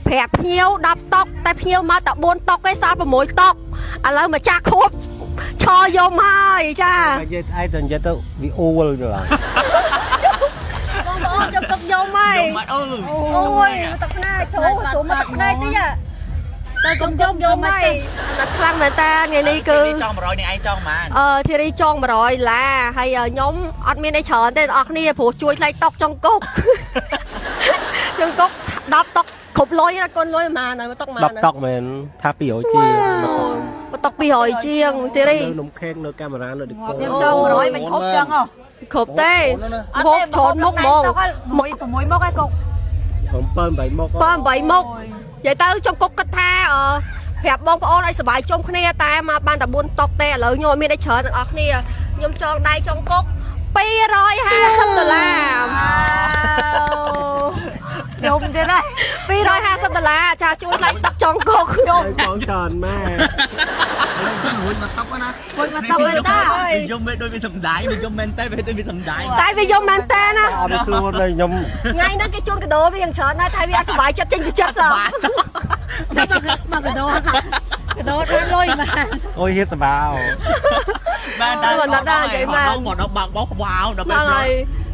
แผลเพี้ยวดับตอกแต่เพี้ยวมาแต่บนตอกได้ซาประมวยตอกอะไรมาจ้าครบชอยมให้จ้าไอ้ตอนจะต้องวิโอเวอร์จ้ะจะตกยมไหมโอ้ยมาตกหน้าโถสูงมาตกหน้าที่อ่ะแต่ก็ยมไหมนักคลั่งเหมือนแต่ไงนี่คือจ้องมาร้อยนี่ไอ้จ้องมาที่ได้จ้องมาร้อยละให้nhóm អត់មានអីច្រើនទេអរគ្នាព្រោះជួយថ្លៃតុកចុងគុកចុងគុក10តុកគ្រប់លុយកូនលុយប៉ុន្មានតុកប៉ុន្មាន10តុកមែនថា200ជាងមកតុក200ជាងទីនេះនំខេកនៅកាមេរ៉ានៅឌីកូខ្ញុំចង់100មិនគ្រប់ចឹងហ៎គ្រប់ទេហូបឈុនមុខហ្មង6មុខឯគុក7 8មុខ8មុខនិយាយទៅចុងគុកគិតថាប្រាប់បងប្អូនឲ្យសុបាយជុំគ្នាតែមកបានតែ4តុកទេឥឡូវខ្ញុំអត់មានអីច្រើនទាំងអស់គ្នាខ្ញុំចងដៃចុងគុក$250ខ្ញុំទេណា$250ចាជួយថ្លៃតុកចុងគុកខ្ញុំចងច្រើនម៉ែមួយមកតុកណាមួយមកតុកទេតាយំមិនដូចវាសំដាយវាយំមែនតែវាដូចវាសំដាយតែវាយំមែនតែណាអត់ខ្លួនទេខ្ញុំថ្ងៃហ្នឹងគេជូនកដោវាយ៉ាងច្រើនណាស់តែវាអត់សុបាយចិត្តចេញពីចិត្តសោះចាំមកកដោថាកដោបានលុយបានអូយហៀតសបាបានតែមកដល់និយាយមកដល់បាក់បោកវ៉ាវដល់ហើយ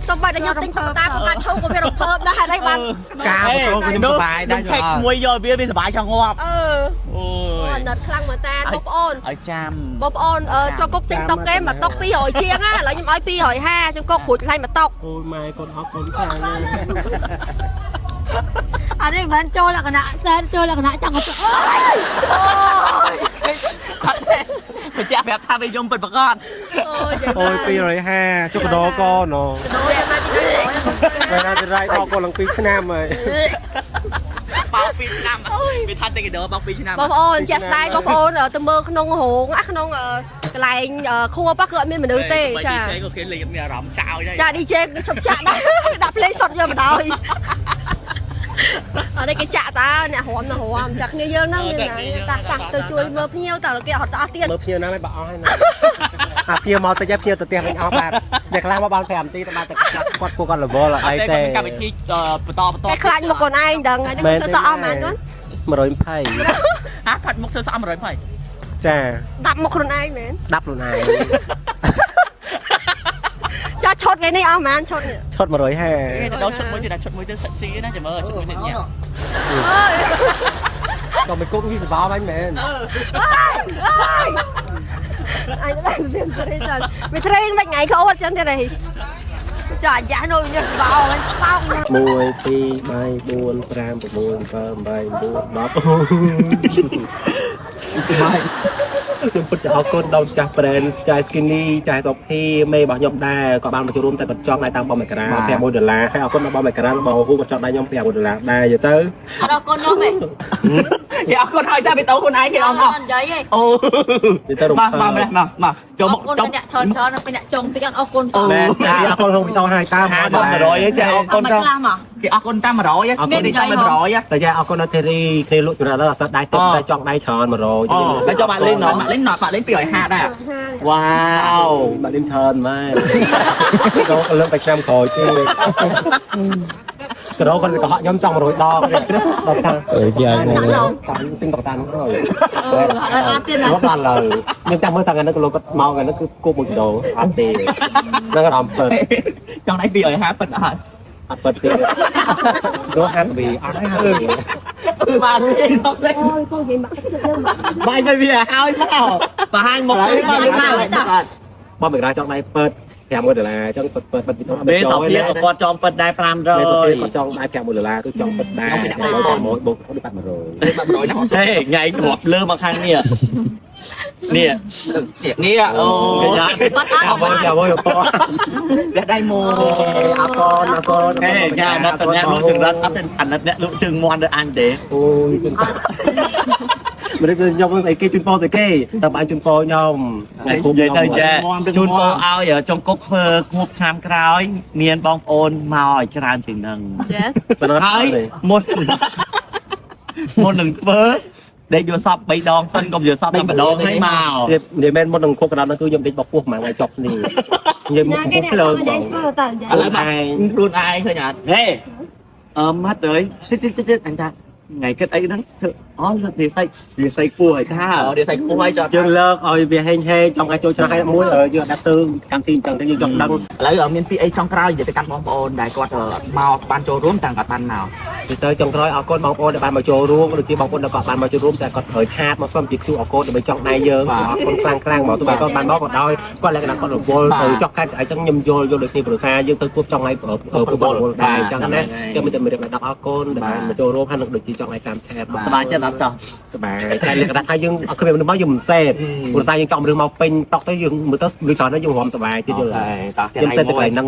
សូមបាច់តែខ្ញុំទិញតុក្កតាក៏ការឈោក៏វារំភើបដែរហេតុអីបានការខ្ញុំសបាយដែរផេកមួយយកវាសបាយចង់ងាប់អូយអាណិតខ្លាំងមែនតើបងប្អូនឲ្យចាំបងប្អូនចុះគុកទិញតុកគេមកតុក200ជាងណាឥឡូវខ្ញុំឲ្យ250ចុះគុកគ្រួចថ្លៃមកតុកអូយម៉ែកូនអរគុណខ្លាំងអានេះមិនចូលលក្ខណៈសែនចូលលក្ខណៈចង់អូយបញ្ជាក់ប្រាប់ថាវាយំពិតប្រាកដអូយ250ចុកដោកណូកដោយកមកទីនេះហើយណាទីរ៉ៃដល់កូនឡើង2ឆ្នាំហើយបោក2ឆ្នាំវាថាតែកដោបោក2ឆ្នាំបងប្អូនជាក់ស្ដែងបងប្អូនទៅមើលក្នុងរោងក្នុងកន្លែងខួបគឺអត់មានមនុស្សទេចា DJ ក៏គេលេងមានអារម្មណ៍ចោលចា DJ ឈប់ចាក់ដែរដាក់ភ្លេងសុតយកបណ្ដោយអត់ទេគេចាក់តើអ្នករំចាក់គ្នាយើងហ្នឹងតាក់ទៅជួយមើលភ្ញៀវតើគេអត់ស្អស់ទៀតមើលភ្ញៀវណាមិនបើអស់ហើយណាអាភ្ញៀវមកទៅភ្ញៀវទៅផ្ទះវិញអស់បាទអ្នកខ្លះមកបាន5នាទីទៅបានតែគាត់ពួកគាត់រវល់អីទេកម្មវិធីបន្តតែខ្លាចមកខ្លួនឯងដឹងហើយនឹងទៅសក់អស់មែនគាត់120ហាផាត់មុខធ្វើសក់120ចា10មកខ្លួនឯងមែន10ខ្លួនឯងចាឈុតថ្ងៃនេះអស់មែនឈុតនេះឈុត150គេទៅដល់ឈុតមួយទៀតឈុតមួយទៀតសិក្សាណាចាំមើលឈុតមួយទៀតញ៉ាំក៏មិនគុកនេះសបាវិញមែនអញដល់វាត្រេងចាវាត្រេងមិនថ្ងៃខោអត់ចឹងទេហីចាយ៉ានោះវាសបោហ្នឹងបោក1 2 3 4 5 6 7 8 9 10ខ្ញុំពិតជាអរគុណដល់ចាស់ប្រេនចាយ skinny ចាយសុភីមេរបស់ខ្ញុំដែរក៏បានមកចូលរួមតែគាត់ចង់ដែរតាមបងមេក្រា$5ហើយអរគុណដល់បងមេក្រារបស់ហូគាត់ចង់ដែរខ្ញុំ$5ដែរយទៅអរគុណខ្ញុំហ៎គេអរគុណឲ្យតែបេតោខ្លួនឯងគេអត់មកនិយាយហ៎អូយទៅមកចូលមកចូលអ្នកច្រើនពីអ្នកចុងតិចអរគុណមែនចាអរគុណក្នុងបេតោឲ្យតាម100ចាអរគុណទៅគេអរគុណតាម100មានតែ100តែចាអរគុណដល់ធីរីគ្នាលក់ច្រើនដល់អត់ស្ដាយទឹកតែចង់ដៃច្រើន100តែចុះបាក់លេងណោះបាក់លេង250ដែរវ៉ាវបាក់លេងច្រើនម៉ែចូលលើកតែឆ្នាំក្រោយទៀតក្រោយគាត់ក៏ខ្ញុំចង់100ដងដល់តាអើយយ៉ាងណាតាមទិញបកតានហើយអត់ទៀតណាគាត់បានឡើយខ្ញុំចាំមើលថាហ្នឹងលោកគាត់មកហ្នឹងគឺគប់1គីឡូអត់ទេហ្នឹងអារម្មណ៍ពិតចង់ដៃ250ពិតអត់អត់ពិតទេរស់ហាត់វីអត់ហើយបាននេះសុំលេងអូយគាត់និយាយមកបាយទៅវាឲ្យមកបង្ហាញមកទៅមកបងមេក្រាចង់ដៃពិត$5អញ្ចឹងពិតពីទៅមេសុំលេងគាត់ចង់ពិតដែរ500គាត់ចង់ដៃ$5គឺចង់ពិតដែរ100បូកទៅបាត់100ណាហេថ្ងៃគ្រាប់លើមកខាងនេះនេះអូបាត់អត់យ៉ាវ៉ៃតោះវាដៃម៉ូអរគុណហេយ៉ាដល់តអ្នកលោកចង្រិតអត់เป็นអាណិតអ្នកលោកជើងមាន់ទៅអញទេអូយមិនដឹងខ្ញុំអីគេជូនពោទៅគេតែបានជូនពោខ្ញុំថ្ងៃគុំនិយាយទៅចាជូនពោឲ្យចុងគុកធ្វើគួបឆ្នាំក្រោយមានបងប្អូនមកឲ្យច្រើនជាងហ្នឹងហើយមុននឹងធ្វើដេកយកសព3ដងសិនកុំយកសពតែម្ដងហើយមកនិយាយមែនមុននឹងខុបកណ្ដាលហ្នឹងគឺខ្ញុំដេកបោះពោះមួយថ្ងៃចប់នេះនិយាយមុខភ្លើងបងឥឡូវខ្លួនឯងឃើញអត់ហេ mất rồi chết anh ta ngày kết ấy đó lượt thì xây cua hay tha để sạch cũng hay cho dương lơ rồi về hay trong cái chỗ cho hai mũi ở giữa đã tư càng tin chẳng thấy dòng đăng lấy ở miền Tây trong cào giờไปกันបងប្អូនដែលគាត់មកបានចូលរួមទាំងគាត់បានមក thì tới trong rồi ở con bóng ôn để bàn mà chỗ luôn được chỉ bóng ôn đã có bàn mà chỗ luônแต่còn thời chat mà xong chỉ chịu ở con để bên trong này dương con clang bỏ tụi bạn con bàn bóng còn đôi con lại cái con được vô từ chọc khai ở trong nhầm vô được thì vừa xa dương tới cúp trong này ở bóng đài chẳng đấy cho mình được đọc ở con để bàn mà chỗ luôn hay được chỉ trong này cam chat សប្បាយចិត្តអត់ចុះ สบายតែលក្ខណៈថាយើងអត់ឃើញមនុស្សមកយើងមិនសេពព្រោះតែយើងចង់មនុស្សមកពេញតក់ទៅយើងមើលទៅលឺច្រើនទៅយើងរំសบายទៀតយល់ហើយខ្ញុំទៅកន្លែងហ្នឹង